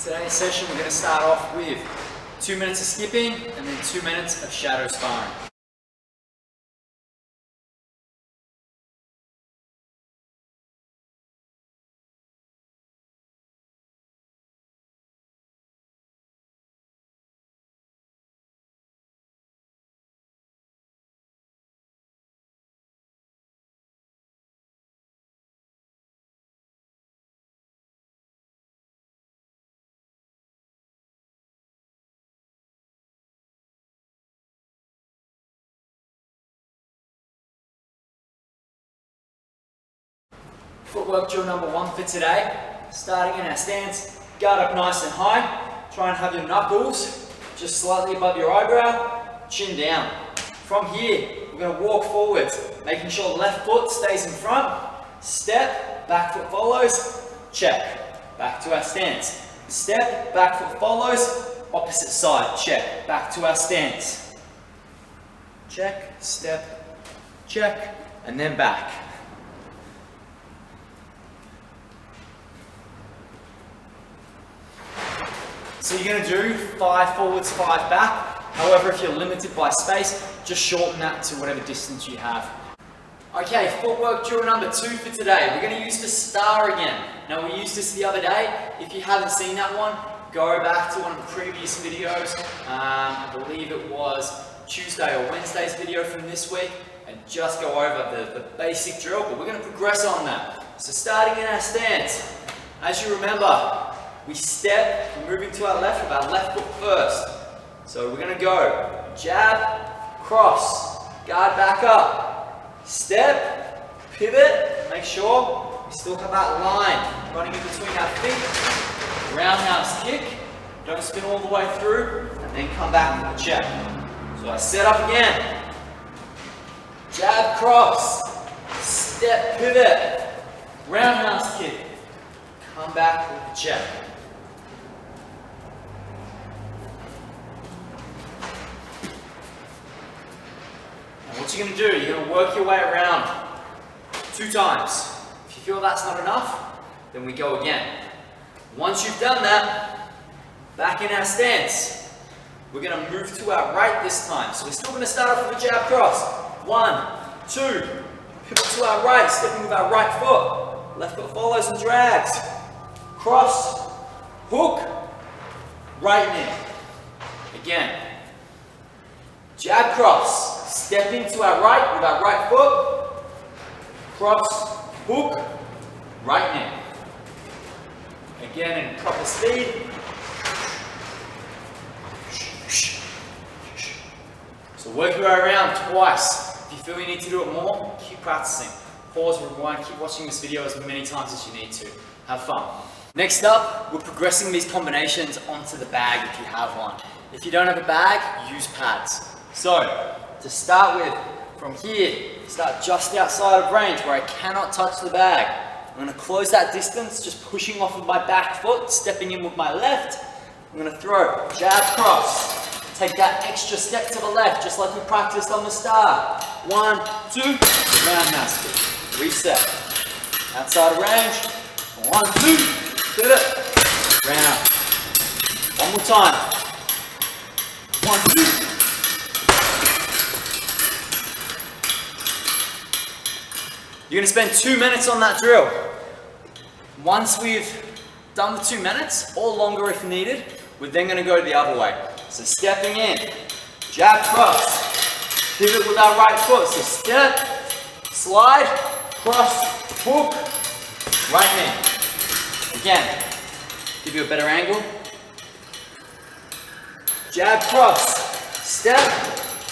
Today's session we're going to start off with 2 minutes of skipping and then 2 minutes of shadow sparring. Footwork drill number 1 for today. Starting in our stance, guard up nice and high. Try and have your knuckles just slightly above your eyebrow, chin down. From here, we're going to walk forwards, making sure left foot stays in front. Step, back foot follows, check. Back to our stance. Step, back foot follows, opposite side, check. Back to our stance. Check, step, check, and then back. So you're going to do 5 forwards, 5 back. However, if you're limited by space, just shorten that to whatever distance you have. Okay, footwork drill number 2 for today. We're going to use the star again. Now we used this the other day. If you haven't seen that one, go back to one of the previous videos. I believe it was Tuesday or Wednesday's video from this week, and just go over the basic drill, but we're going to progress on that. So starting in our stance, as you remember, we step, we're moving to our left with our left foot first. So we're going to go jab, cross, guard back up, step, pivot, make sure we still have that line running in between our feet, roundhouse kick, don't spin all the way through, and then come back with a check. So I set up again, jab, cross, step, pivot, roundhouse kick, come back with a check. What you're going to do, you're going to work your way around 2 times. If you feel that's not enough, then we go again. Once you've done that, back in our stance, we're going to move to our right this time. So we're still going to start off with a jab cross. 1, 2, pivot to our right, stepping with our right foot. Left foot follows and drags. Cross, hook, right knee. Again, jab cross. Stepping to our right with our right foot, cross, hook, right knee. Again in proper speed. So work your way around twice. If you feel you need to do it more, keep practicing. Pause, rewind, keep watching this video as many times as you need to. Have fun. Next up, we're progressing these combinations onto the bag if you have one. If you don't have a bag, use pads. So, to start with, from here, start just outside of range where I cannot touch the bag. I'm going to close that distance, just pushing off of my back foot, stepping in with my left. I'm going to throw, jab, cross. Take that extra step to the left, just like we practiced on the start. 1, 2, roundhouse kick. Reset. Outside of range. 1, 2, pivot. Round. One more time. 1, 2. You're going to spend 2 minutes on that drill. Once we've done the 2 minutes, or longer if needed, we're then going to go the other way. So stepping in, jab, cross, pivot with our right foot. So step, slide, cross, hook, right knee. Again, give you a better angle. Jab, cross, step,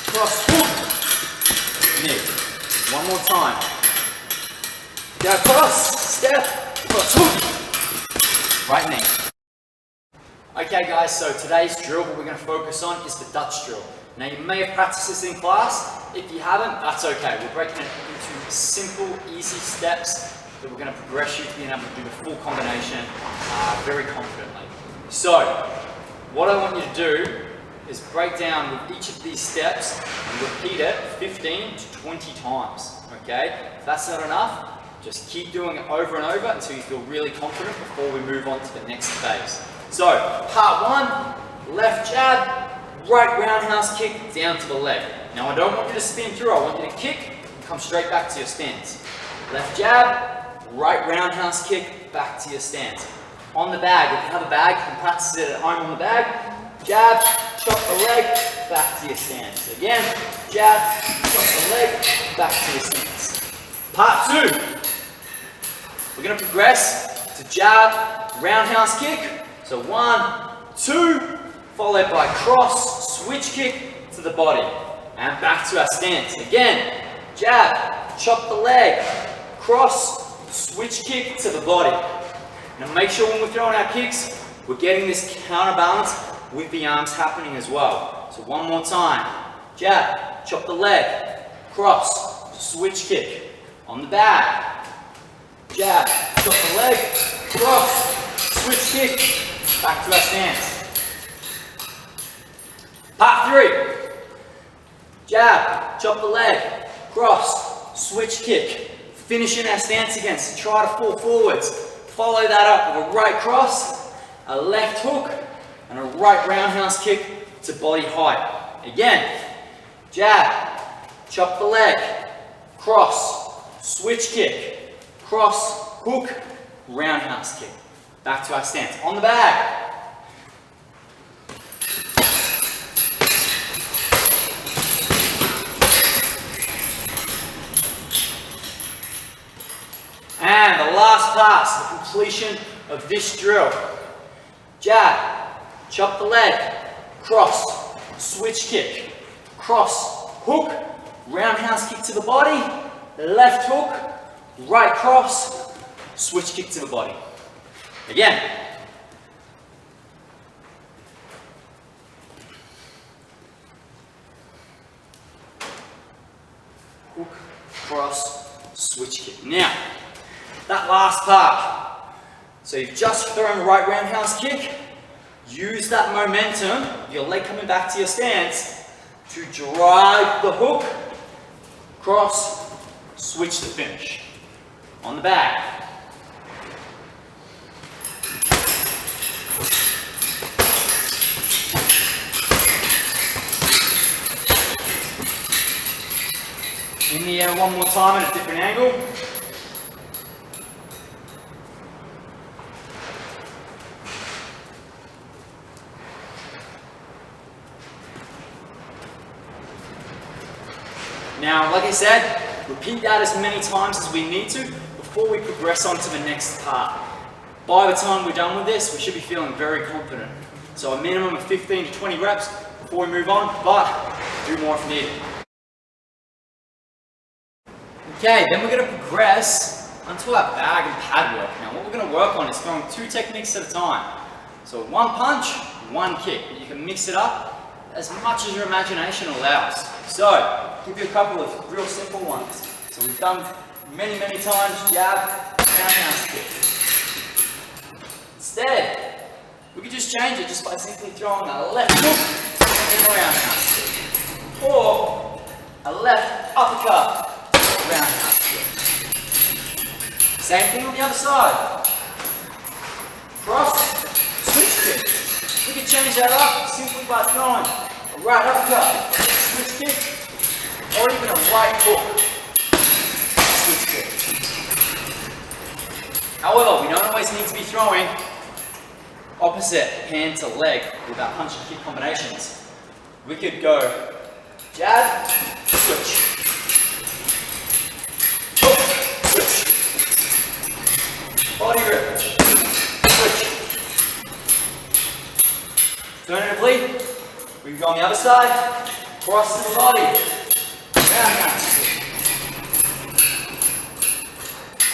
cross, hook, knee. One more time. Jab, cross, step, cross, hook, right knee. Okay guys, so today's drill, what we're going to focus on is the Dutch drill. Now you may have practiced this in class. If you haven't, that's okay. We're breaking it into simple, easy steps that we're going to progress you to being able to do the full combination very confidently. So, what I want you to do is break down with each of these steps and repeat it 15 to 20 times, okay? If that's not enough, just keep doing it over and over until you feel really confident before we move on to the next phase. So, part one, left jab, right roundhouse kick down to the leg. Now I don't want you to spin through, I want you to kick and come straight back to your stance. Left jab, right roundhouse kick, back to your stance. On the bag, if you have a bag, you can practice it at home on the bag. Jab, chop the leg, back to your stance. Again, jab, chop the leg, back to your stance. Part two, we're going to progress to jab, roundhouse kick. So 1, 2, followed by cross, switch kick to the body. And back to our stance. Again, jab, chop the leg, cross, switch kick to the body. Now make sure when we're throwing our kicks, we're getting this counterbalance with the arms happening as well. So one more time. Jab, chop the leg, cross, switch kick. On the bag. Jab, chop the leg, cross, switch kick. Back to our stance. Part three. Jab, chop the leg, cross, switch kick. Finishing our stance again, so try to fall forwards. Follow that up with a right cross, a left hook, and a right roundhouse kick to body height. Again, jab, chop the leg, cross, switch kick, cross, hook, roundhouse kick. Back to our stance. On the bag. And the last pass, the completion of this drill. Jab, chop the leg, cross, switch kick, cross, hook, roundhouse kick to the body, left hook, right cross, switch kick to the body. Again. Hook, cross, switch kick. Now, that last part. So you've just thrown the right roundhouse kick. Use that momentum, your leg coming back to your stance, to drive the hook, cross, switch to finish. On the back. In the air one more time at a different angle. Now, like I said, repeat that as many times as we need to before we progress on to the next part. By the time we're done with this, we should be feeling very confident. So a minimum of 15 to 20 reps before we move on, but do more if needed. Okay, then we're going to progress onto our bag and pad work. Now what we're going to work on is throwing 2 techniques at a time. So 1 punch, 1 kick. You can mix it up as much as your imagination allows. So, give you a couple of real simple ones. So we've done many times, jab, roundhouse kick. Instead, we could just change it just by simply throwing a left hook and a roundhouse kick. Or a left uppercut. Roundhouse kick. Same thing on the other side. Cross, switch kick. We can change that up simply by throwing a right uppercut, switch kick, or even a right hook, switch kick. However, we don't always need to be throwing opposite hand to leg with our punch and kick combinations. We could go jab, switch. Body grip, switch. Alternatively, we can go on the other side, cross to the body, roundhouse kick.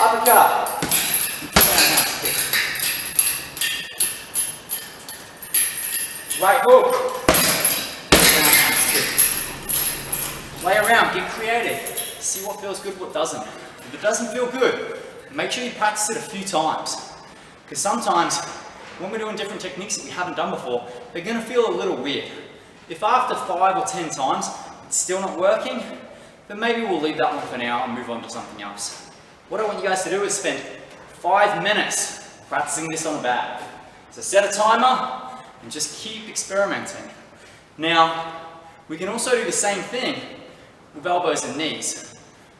Uppercut, roundhouse kick. Right hook, roundhouse kick. Play around, get creative, see what feels good, what doesn't. If it doesn't feel good, make sure you practice it a few times. Because sometimes, when we're doing different techniques that we haven't done before, they're going to feel a little weird. If after 5 or 10 times, it's still not working, then maybe we'll leave that one for now and move on to something else. What I want you guys to do is spend 5 minutes practicing this on the bag. So set a timer and just keep experimenting. Now, we can also do the same thing with elbows and knees.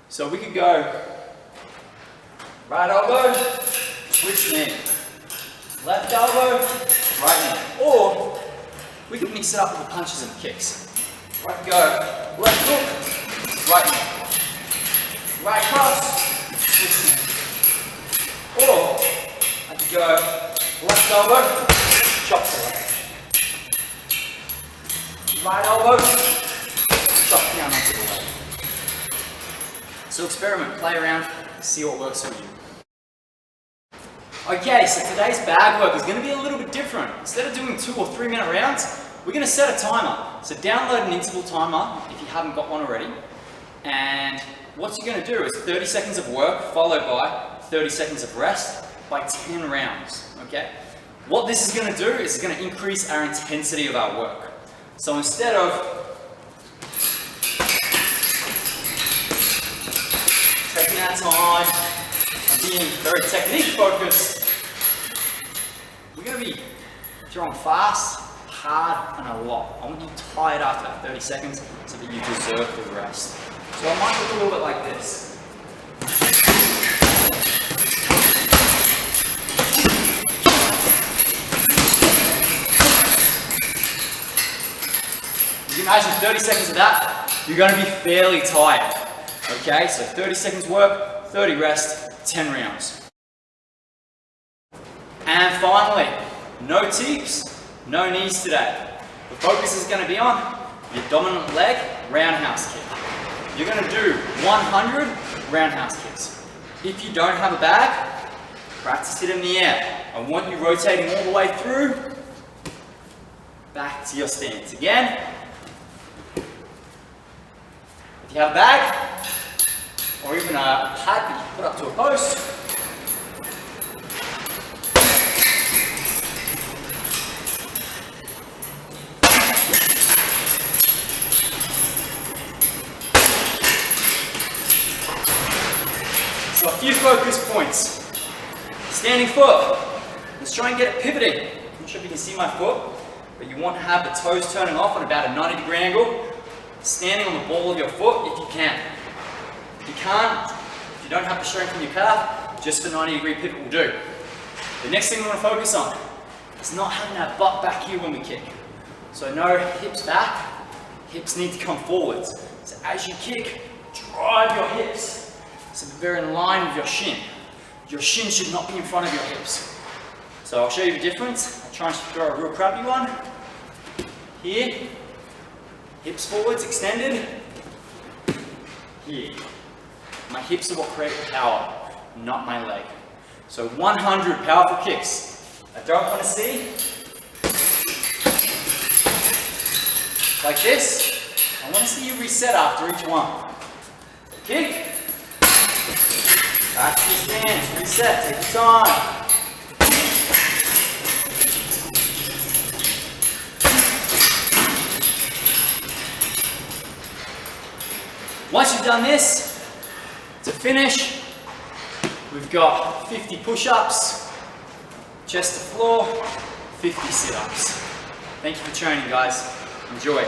So we could go right elbow, switch knee. Left elbow, right knee. Or we can mix it up with the punches and the kicks. Right go, left hook, right knee. Right cross, switch knee. Or I could go left elbow, chop to left. Right elbow, chop down onto the leg. So experiment, play around, see what works for you. Okay, so today's bag work is going to be a little bit different. Instead of doing 2 or 3 minute rounds, we're going to set a timer. So download an interval timer if you haven't got one already. And what you're going to do is 30 seconds of work followed by 30 seconds of rest by 10 rounds. Okay? What this is going to do is it's going to increase our intensity of our work. So instead of taking our time and being very technique focused, we're going to be throwing fast, hard, and a lot. I want you tired after that 30 seconds so that you deserve the rest. So I might look a little bit like this. You can imagine 30 seconds of that, you're going to be fairly tired. Okay, so 30 seconds work, 30 rest, 10 rounds. And finally, no tips, no knees today. The focus is going to be on your dominant leg roundhouse kick. You're going to do 100 roundhouse kicks. If you don't have a bag, practice it in the air. I want you rotating all the way through, back to your stance. Again, if you have a bag, or even a pad that you put up to a post, so a few focus points. Standing foot. Let's try and get it pivoting. I'm not sure if you can see my foot, but you want to have the toes turning off on about a 90-degree angle. Standing on the ball of your foot if you can. If you can't, if you don't have the strength in your calf, just the 90-degree pivot will do. The next thing we want to focus on is not having our butt back here when we kick. So no hips back, hips need to come forwards. So as you kick, drive your hips so that they're in line with your shin. Your shin should not be in front of your hips. So I'll show you the difference. I'll try and throw a real crappy one. Here, hips forwards, extended. Here. My hips are what create power, not my leg. So 100 powerful kicks. I don't want to see. Like this. I want to see you reset after each one. Kick. Back to your stance. Reset. Take your time. Once you've done this, to finish, we've got 50 push-ups, chest to floor, 50 sit-ups. Thank you for training, guys. Enjoy.